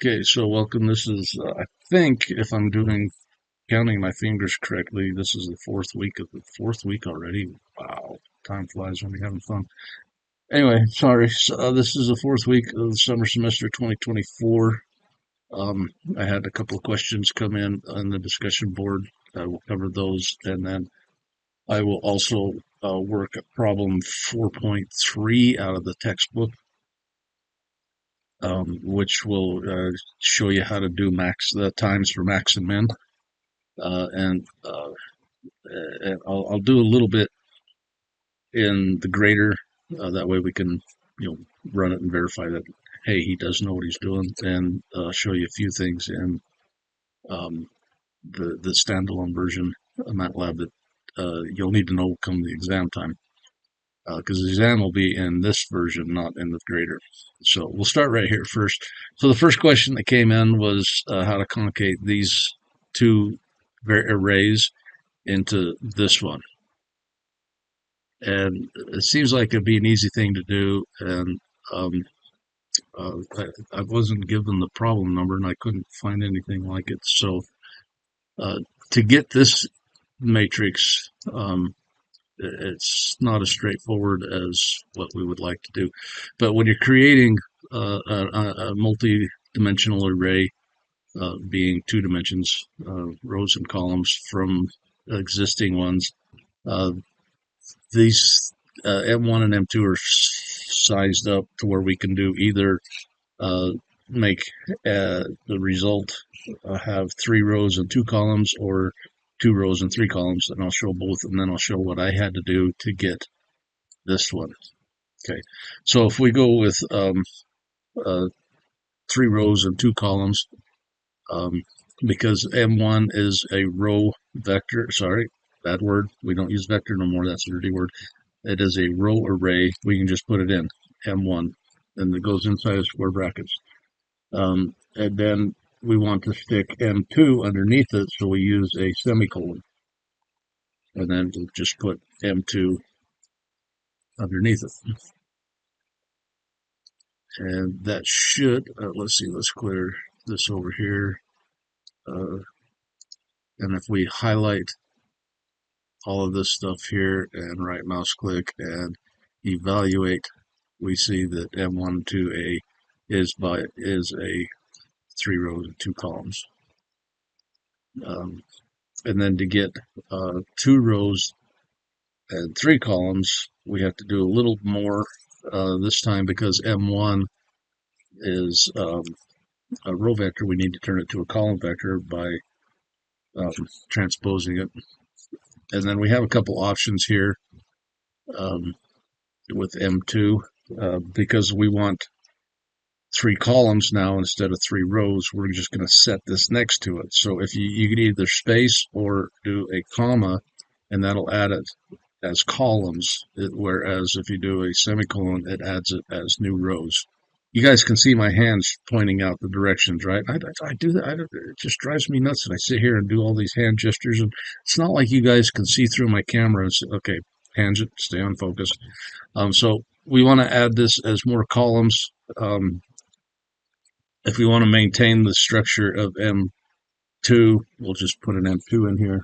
Okay, so welcome. This is, I think, if I'm doing counting my fingers correctly, this is the fourth week already. Wow, time flies when you're having fun. Anyway, sorry. This is the fourth week of the summer semester 2024. I had a couple of questions come in on the discussion board. I will cover those, and then I will also work at problem 4.3 out of the textbook, which will show you how to do the times for max and min. And I'll do a little bit in the grader. That way we can, run it and verify that, hey, he does know what he's doing, and show you a few things in um, the standalone version of MATLAB that you'll need to know come the exam time. Because the exam will be in this version, not in the grader. So we'll start right here first. So the first question that came in was how to concatenate these two arrays into this one. And it seems like it'd be an easy thing to do. And I wasn't given the problem number, and I couldn't find anything like it. So uh, to get this matrix, it's not as straightforward as what we would like to do. But when you're creating a multi-dimensional array, being two dimensions, rows and columns from existing ones, uh, these M1 and M2 are sized up to where we can do either uh, make the result have 3 rows and 2 columns, or 2 rows and 3 columns, and I'll show both, and then I'll show what I had to do to get this one. Okay, so if we go with uh, 3 rows and 2 columns, um, because M1 is a row vector, sorry, bad word, we don't use vector no more, that's a dirty word. It is a row array. We can just put it in M1, and it goes inside of square brackets. And then we want to stick M2 underneath it, so we use a semicolon. And then we'll just put M2 underneath it. And that should, let's see, let's clear this over here. And if we highlight all of this stuff here and right mouse click and evaluate, we see that M1 is a 3 rows and 2 columns. And then to get 2 rows and 3 columns, we have to do a little more this time, because M1 is a row vector. We need to turn it to a column vector by transposing it. And then we have a couple options here um, with M2, because we want 3 columns now instead of 3 rows. We're just going to set this next to it. So if you can either space or do a comma, and that'll add it as columns, whereas if you do a semicolon, it adds it as new rows. You guys can see my hands pointing out the directions, right? I do that. It just drives me nuts that I sit here and do all these hand gestures, and it's not like you guys can see through my camera and say, okay, tangent, stay on focus. So we want to add this as more columns. If we want to maintain the structure of M2, we'll just put an M2 in here.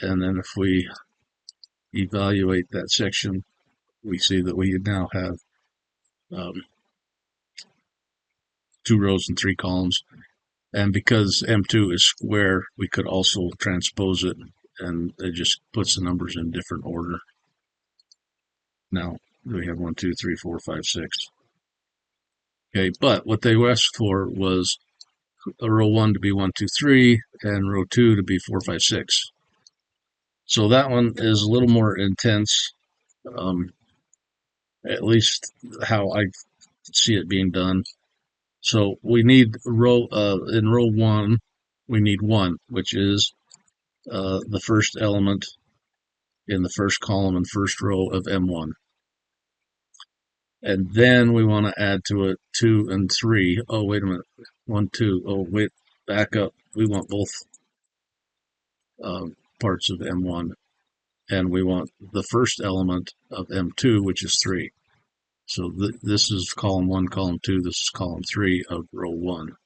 And then if we evaluate that section, we see that we now have um, 2 rows and 3 columns. And because M2 is square, we could also transpose it, and it just puts the numbers in different order. Now we have 1, 2, 3, 4, 5, 6. Okay, but what they asked for was a row 1 to be 1, 2, 3, and row 2 to be 4, 5, 6. So that one is a little more intense, at least how I see it being done. So we need in row 1, we need 1, which is the first element in the first column and first row of M1. And then we want to add to it 2 and 3. Oh, wait a minute. 1, 2. Oh, wait, back up. We want both parts of M1. And we want the first element of M2, which is 3. So this is column 1, column 2, this is column 3 of row 1.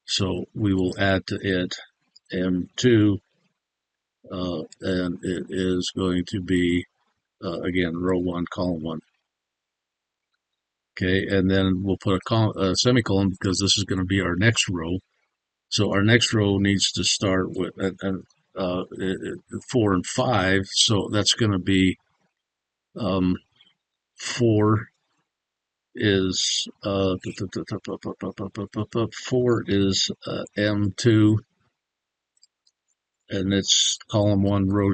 So we will add to it M2, and it is going to be, again, row 1, column 1. Okay, and then we'll put a semicolon because this is going to be our next row. So our next row needs to start with 4 and 5. So that's going to be 4 is 4 is M2, and it's column 1, row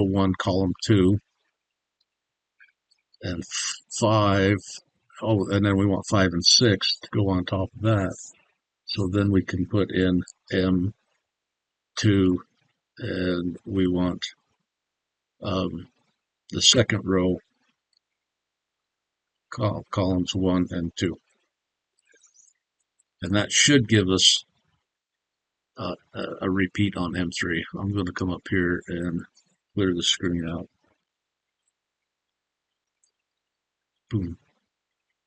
1, column 2, and 5. Oh, and then we want 5 and 6 to go on top of that. So then we can put in M2, and we want the second row, columns 1 and 2. And that should give us a repeat on M3. I'm going to come up here and clear the screen out. Boom.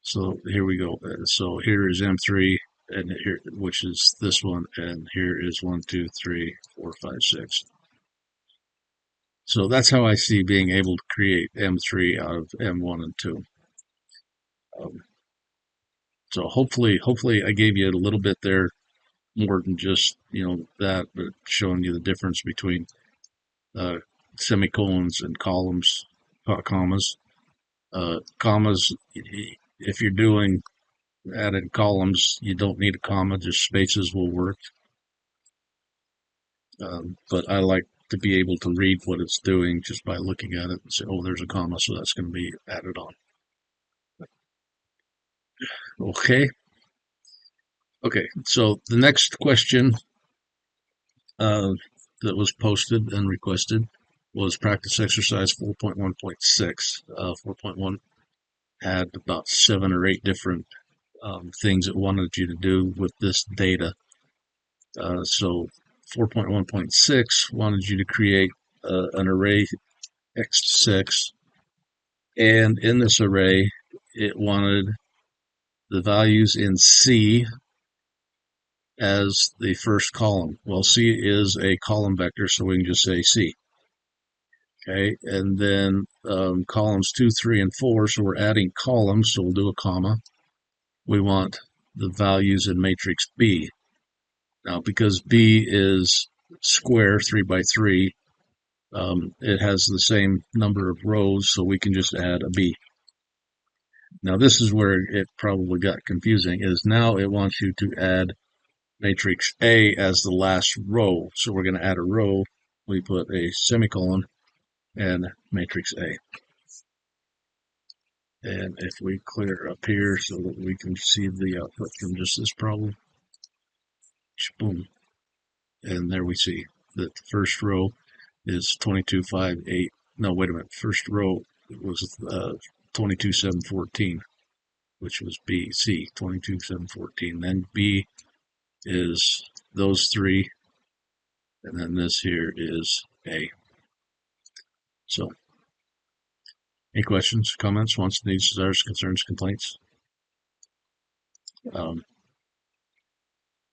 So here we go. So here is M3, and here, which is this one, and here is 1, 2, 3, 4, 5, 6. So that's how I see being able to create M3 out of M1 and 2. So hopefully I gave you a little bit there, more than just that, but showing you the difference between semicolons and commas. Commas, if you're doing added columns, you don't need a comma, just spaces will work. But I like to be able to read what it's doing just by looking at it and say, oh, there's a comma, so that's going to be added on. Okay. Okay, so the next question that was posted and requested was practice exercise 4.1.6. 4.1 had about 7 or 8 different things it wanted you to do with this data. So 4.1.6 wanted you to create an array x6, and in this array it wanted the values in C as the first column. Well, C is a column vector, so we can just say C. Okay, and then columns 2, 3, and 4, so we're adding columns, so we'll do a comma. We want the values in matrix B. Now, because B is square, 3 by 3, it has the same number of rows, so we can just add a B. Now, this is where it probably got confusing, is now it wants you to add matrix A as the last row. So we're going to add a row. We put a semicolon and matrix A. And if we clear up here so that we can see the output from just this problem, boom. And there we see that the first row is 22, 5, 8. No, wait a minute. First row was 22, 7, 14, which was B. C, 22, 7, 14. Then B is those 3, and then this here is A. So, any questions, comments, wants, needs, desires, concerns, complaints?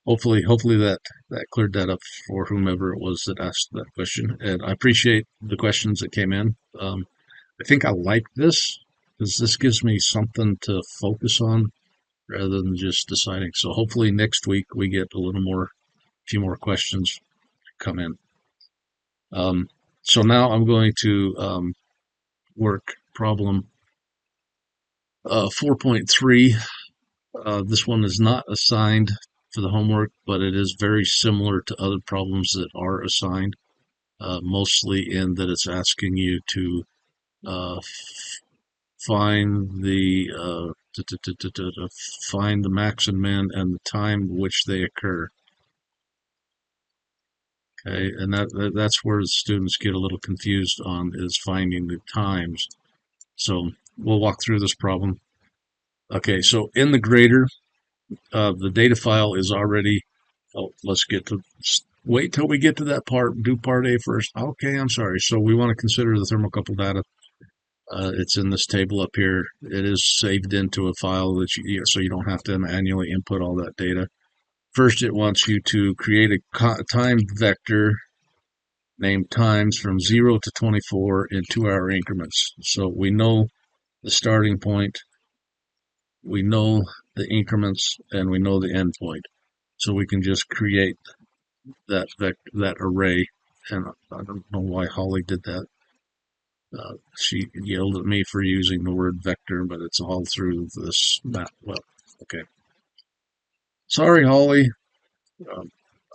Hopefully that cleared that up for whomever it was that asked that question. And I appreciate the questions that came in. I think I like this because this gives me something to focus on rather than just deciding. So hopefully next week we get a few more questions come in. So now I'm going to work problem 4.3. This one is not assigned for the homework, but it is very similar to other problems that are assigned, mostly in that it's asking you to find the find the max and min and the time which they occur. Okay, and that's where the students get a little confused on, is finding the times. So we'll walk through this problem. Okay, so in the grader, the data file is already, wait till we get to that part, do part A first. Okay, I'm sorry. So we want to consider the thermocouple data. It's in this table up here. It is saved into a file that so you don't have to manually input all that data. First, it wants you to create a time vector named times from 0 to 24 in 2-hour increments. So we know the starting point, we know the increments, and we know the end point. So we can just create that array. And I don't know why Holly did that. She yelled at me for using the word vector, but it's all through this map. Well, okay. Sorry, Holly. I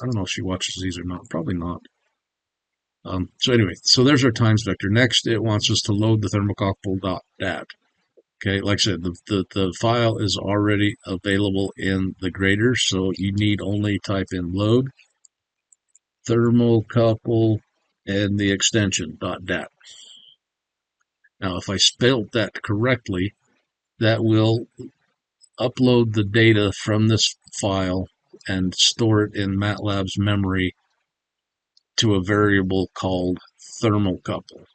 don't know if she watches these or not. Probably not. So anyway, so there's our times vector. Next, it wants us to load the thermocouple.dat. Okay, like I said, the file is already available in the grader, so you need only type in load, thermocouple, and the extension .dat. Now, if I spelled that correctly, that will upload the data from this file and store it in MATLAB's memory to a variable called thermocouple.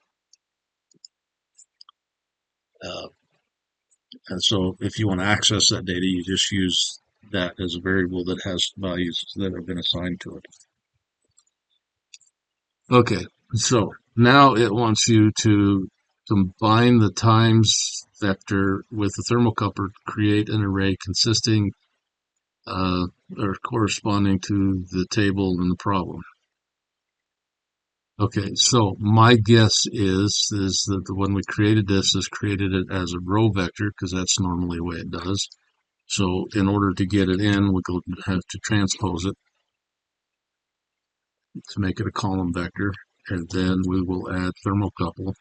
And so if you want to access that data, you just use that as a variable that has values that have been assigned to it. Okay, so now it wants you to combine the times vector with the thermocouple to create an array consisting or corresponding to the table in the problem. Okay, so my guess is that when we created this, created it as a row vector because that's normally the way it does. So in order to get it in, we're going to have to transpose it to make it a column vector, and then we will add thermocouple.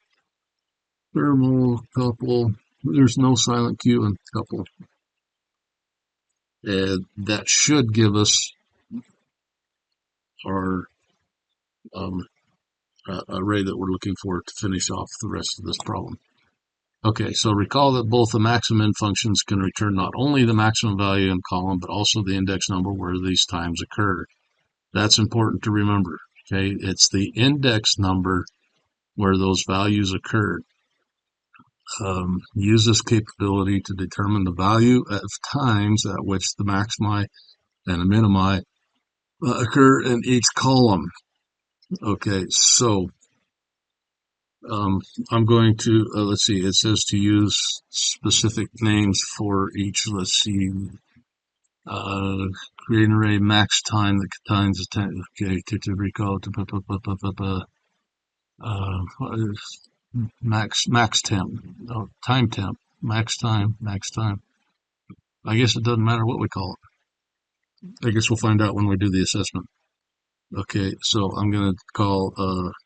Thermocouple. There's no silent Q in couple. And that should give us our array that we're looking for to finish off the rest of this problem. Okay, so recall that both the max and min functions can return not only the maximum value in column, but also the index number where these times occur. That's important to remember. Okay, it's the index number where those values occurred. Use this capability to determine the value of times at which the maximi and the minimi occur in each column. Okay, so I'm going to, let's see, it says to use specific names for each, let's see, create an array max time that contains the time, okay, to recall, max temp, no, time temp, max time. I guess it doesn't matter what we call it. I guess we'll find out when we do the assessment. Okay, so I'm going to call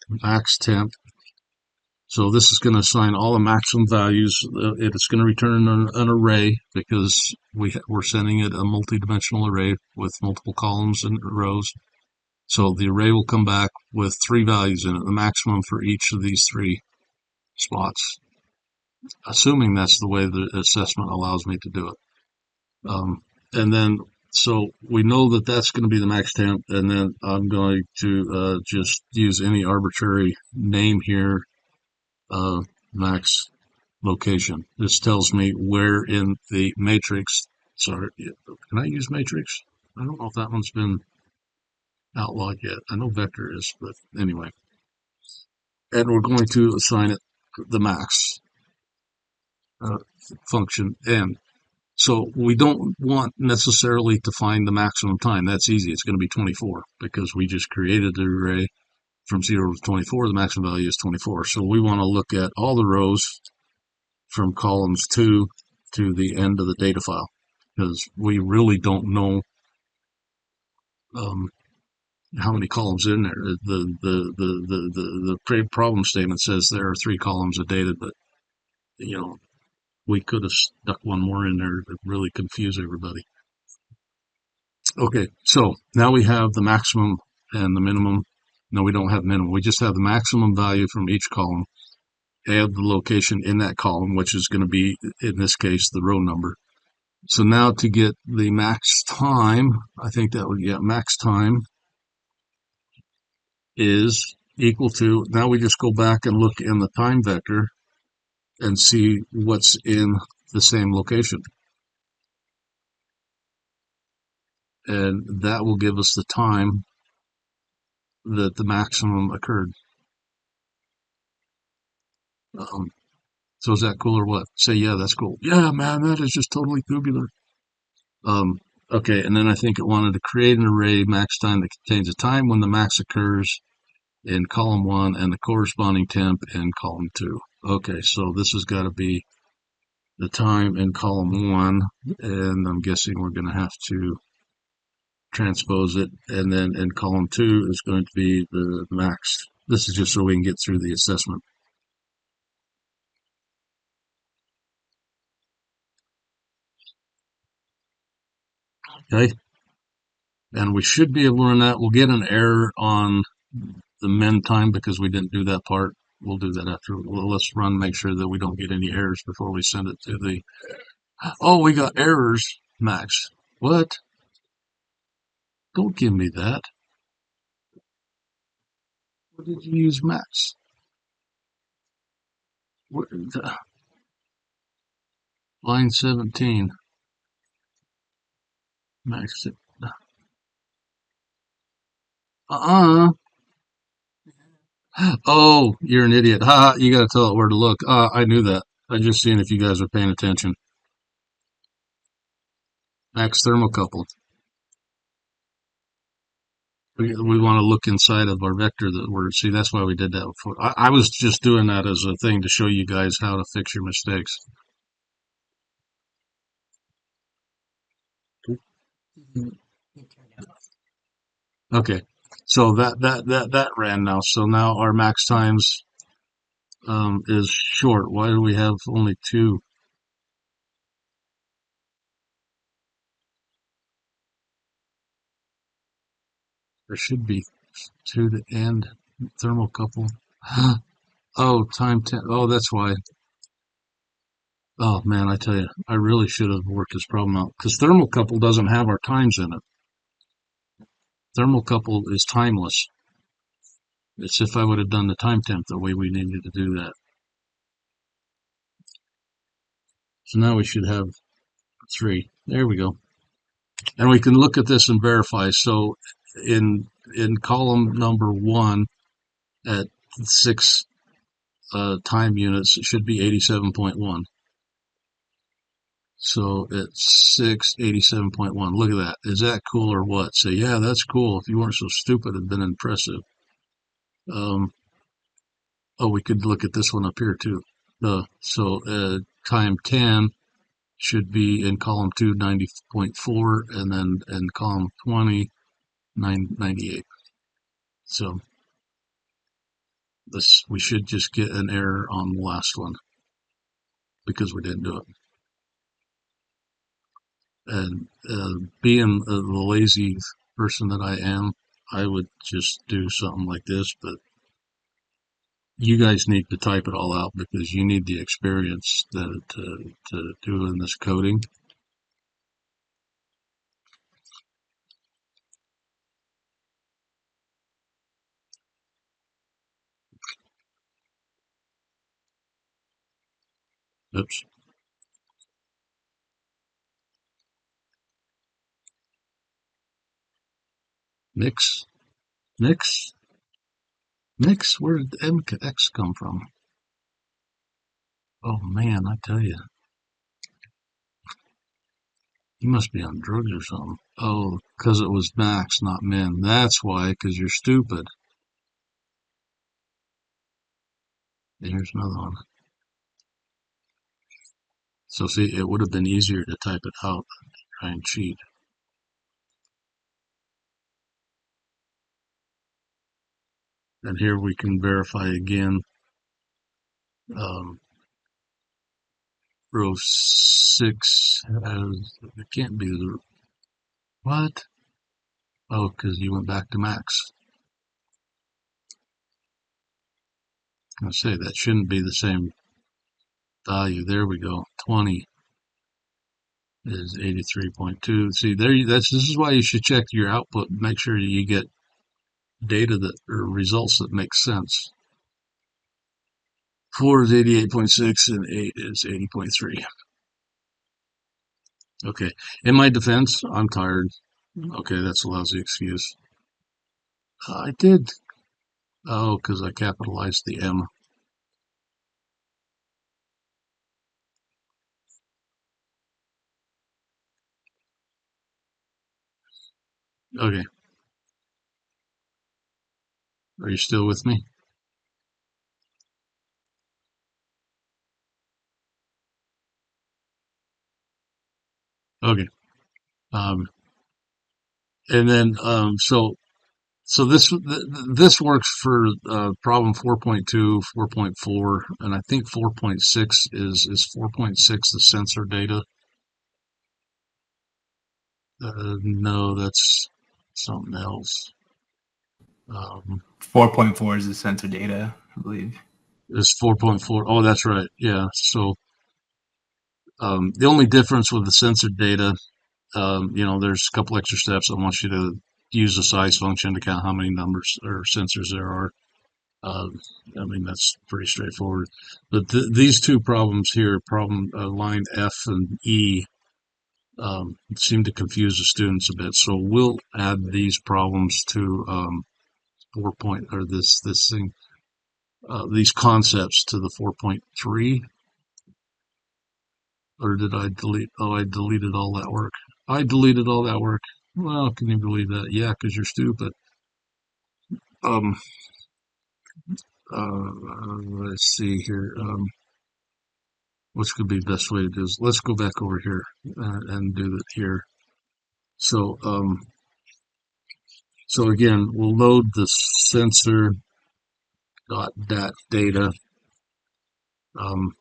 max temp. So this is going to assign all the maximum values. It's going to return an array because we're sending it a multi-dimensional array with multiple columns and rows. So the array will come back with 3 values in it, the maximum for each of these 3 spots, assuming that's the way the assessment allows me to do it. And then, so we know that that's going to be the max temp, and then I'm going to just use any arbitrary name here, max location. This tells me where in the matrix, sorry, can I use matrix? I don't know if that one's been outlawed yet. I know vector is, but anyway. And we're going to assign it the max function n. So we don't want necessarily to find the maximum time. That's easy. It's going to be 24 because we just created the array from 0 to 24. The maximum value is 24. So we want to look at all the rows from columns 2 to the end of the data file because we really don't know how many columns in there. The problem statement says there are 3 columns of data, but you know, we could have stuck one more in there to really confuse everybody. Okay, so now we have the maximum and the minimum. No, we don't have minimum. We just have the maximum value from each column. Add the location in that column, which is going to be, in this case, the row number. So now to get the max time, I think that would get max time is equal to, now we just go back and look in the time vector and see what's in the same location. And that will give us the time that the maximum occurred. Um, so is that cool or what? Say, yeah, that's cool. Yeah, man, that is just totally tubular. Um, okay, and then I think it wanted to create an array max time that contains a time when the max occurs in column one and the corresponding temp in column two. Okay, so this has got to be the time in column one, and I'm guessing we're going to have to transpose it, and then in column two is going to be the max. This is just so we can get through the assessment. Okay, and we should be able to run that. We'll get an error on the min time because we didn't do that part. We'll do that after. Well, let's run, make sure that we don't get any errors before we send it to the. Oh, we got errors, Max. What? Don't give me that. What did you use, Max? What, line 17. Max. Uh-uh. Oh, you're an idiot. Ha, you got to tell it where to look. I knew that. I just seen if you guys are paying attention. Max thermocouple. We want to look inside of our vector that we're, see, that's why we did that before. I was just doing that as a thing to show you guys how to fix your mistakes. Okay. So that ran now. So now our max times, is short. Why do we have only two? There should be two to end thermocouple. Oh, time 10. Oh, that's why. Oh man, I tell you, I really should have worked this problem out because thermocouple doesn't have our times in it. Thermocouple is timeless. It's if I would have done the time temp the way we needed to do that. So now we should have three. There we go. And we can look at this and verify. So in column number one at six time units, it should be 87.1. So it's 687.1. Look at that. Is that cool or what? Say, yeah, that's cool. If you weren't so stupid, it'd been impressive. Um, oh, we could look at this one up here too. So time 10 should be in column 2, 90.4, and then in column 20, 98. So this, we should just get an error on the last one because we didn't do it. And being the lazy person that I am, I would just do something like this, but you guys need to type it all out because you need the experience to do in this coding. Oops. Mix, mix, mix. Where did MX come from? Oh man, I tell you, you must be on drugs or something. Oh, because it was max, not min. That's why, because you're stupid. Here's another one. So see, it would have been easier to type it out than to try and cheat. And here we can verify again. Um, row 6 has, it can't be the, what? Oh, because you went back to max. I say that shouldn't be the same value. There we go. 20 is 83.2. See, this is why you should check your output and make sure you get data that or results that make sense. 4 is 88.6 and 8 is 80.3. Okay. In my defense, I'm tired. Okay, that's a lousy excuse. I did. Oh, because I capitalized the M. Okay. Are you still with me? Okay. Um, and then, so this works for problem 4.2, 4.4, and I think 4.6 is 4.6 the sensor data. No, that's something else. Um, 4.4 is the sensor data, I believe. it's 4.4. Oh, that's right. Yeah. So the only difference with the sensor data, there's a couple extra steps. I want you to use the size function to count how many numbers or sensors there are. Uh, I mean, that's pretty straightforward. But these two problems here, problem line F and E, seem to confuse the students a bit. So we'll add these problems to 4 or this thing, these concepts to the 4.3. Or did I delete? Oh, I deleted all that work. I deleted all that work. Well, can you believe that? Yeah, because you're stupid. Um, let's see here. What's going to be the best way to do this? Let's go back over here and do it here. So, so again, we'll load the sensor dot dat data. Um,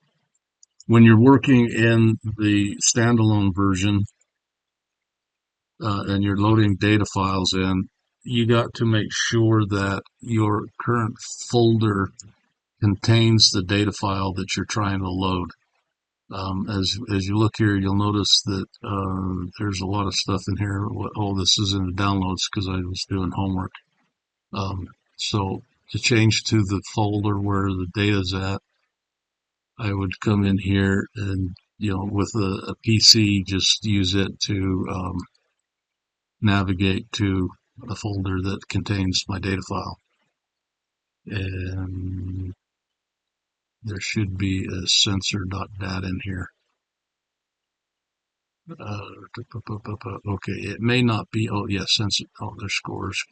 when you're working in the standalone version and you're loading data files in, you got to make sure that your current folder contains the data file that you're trying to load. As you look here, you'll notice that there's a lot of stuff in here. Oh, this is in the downloads because I was doing homework. Um, so to change to the folder where the data's at, I would come in here and, with a PC, just use it to navigate to a folder that contains my data file. And there should be a sensor.dat in here. Okay, it may not be. Oh, yeah, sensor. Oh, there's scores.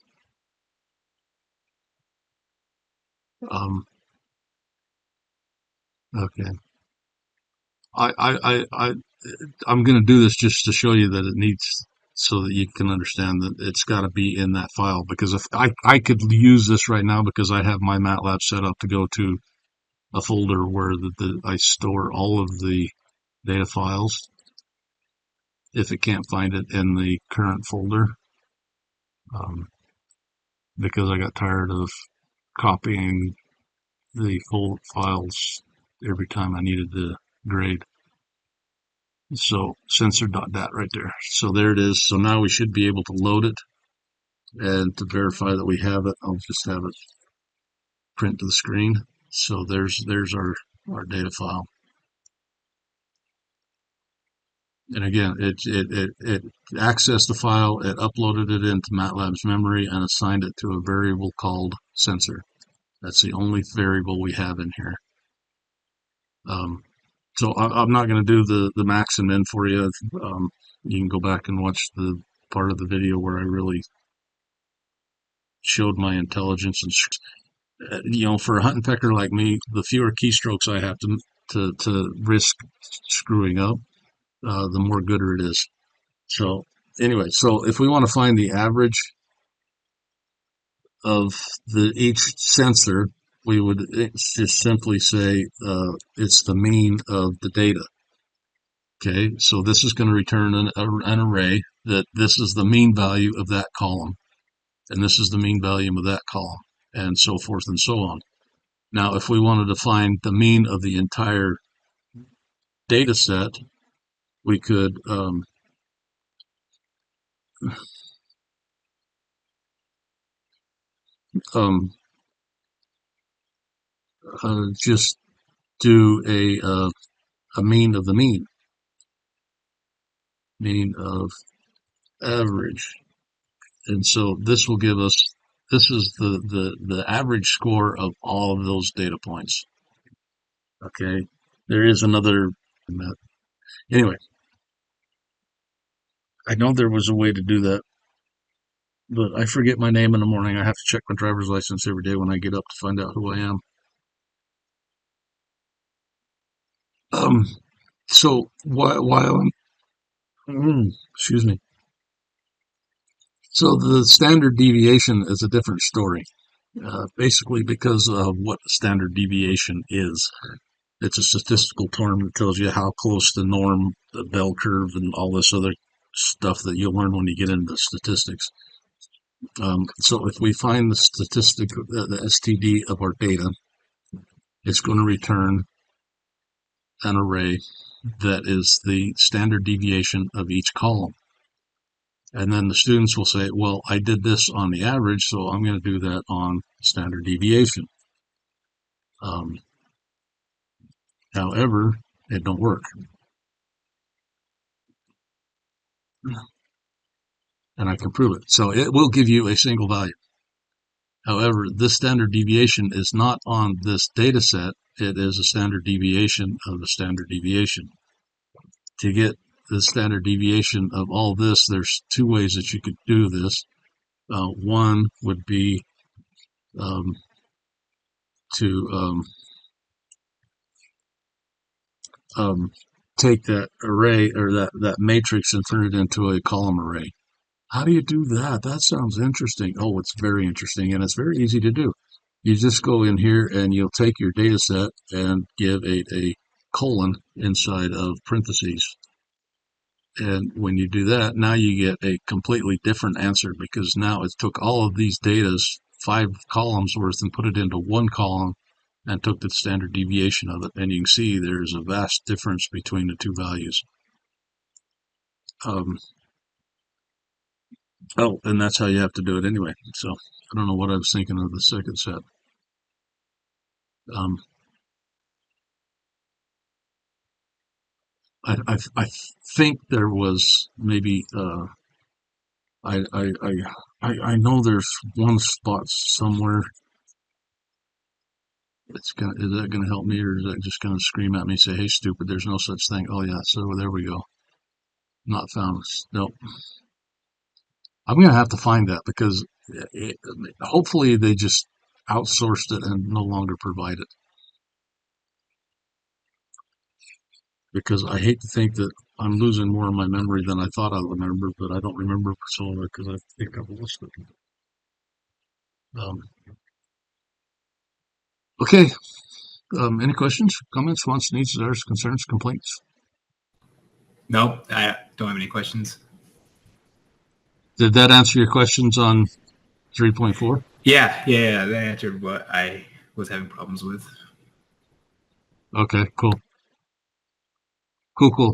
Um, okay. I, I'm going to do this just to show you that it needs, so that you can understand that it's got to be in that file. Because if I could use this right now because I have my MATLAB set up to go to a folder where I store all of the data files if it can't find it in the current folder, um, because I got tired of copying the full files every time I needed to grade. So sensor.dat right there. So there it is. So now we should be able to load it. And to verify that we have it, I'll just have it print to the screen. So there's our data file. And again, it accessed the file, it uploaded it into MATLAB's memory and assigned it to a variable called sensor. That's the only variable we have in here. So I'm not going to do the max and min for you. You can go back and watch the part of the video where I really showed my intelligence. And for a hunting pecker like me, the fewer keystrokes I have to risk screwing up, the more gooder it is. So anyway, so if we want to find the average of each sensor, we would just simply say it's the mean of the data. Okay, so this is going to return an array that this is the mean value of that column, and this is the mean value of that column, and so forth and so on. Now, if we wanted to find the mean of the entire data set, we could um, just do a mean of the mean of average. And so this will give us, this is the average score of all of those data points. Okay. There is another, anyway, I know there was a way to do that, but I forget my name in the morning. I have to check my driver's license every day when I get up to find out who I am. Um, so while excuse me. So the standard deviation is a different story, basically because of what standard deviation is. It's a statistical term that tells you how close the norm, the bell curve, and all this other stuff that you'll learn when you get into statistics. So if we find the statistic, the STD of our data, it's going to return an array that is the standard deviation of each column. And then the students will say, well, I did this on the average, so I'm going to do that on standard deviation. However, it don't work. And I can prove it. So it will give you a single value. However, this standard deviation is not on this data set. It is a standard deviation of the standard deviation. To get the standard deviation of all this, there's two ways that you could do this. One would be to take that array or that matrix and turn it into a column array. How do you do that? That sounds interesting. Oh, it's very interesting, and it's very easy to do. You just go in here and you'll take your data set and give a colon inside of parentheses. And when you do that, now you get a completely different answer because now it took all of these data's 5 columns worth and put it into one column and took the standard deviation of it. And you can see there's a vast difference between the two values. Oh, and that's how you have to do it anyway. So I don't know what I was thinking of the second set. I think there was maybe I know there's one spot somewhere. Is that gonna help me, or is that just gonna scream at me, say, "Hey, stupid, there's no such thing"? Oh yeah, so there we go. Not found. Nope. I'm gonna have to find that because hopefully they just outsourced it and no longer provide it. Because I hate to think that I'm losing more of my memory than I thought I would remember, but I don't remember some of it because I think I've lost it. Okay. Any questions, comments, wants, needs, desires, concerns, complaints? Nope, I don't have any questions. Did that answer your questions on 3.4? Yeah, that answered what I was having problems with. Okay, cool. Cool.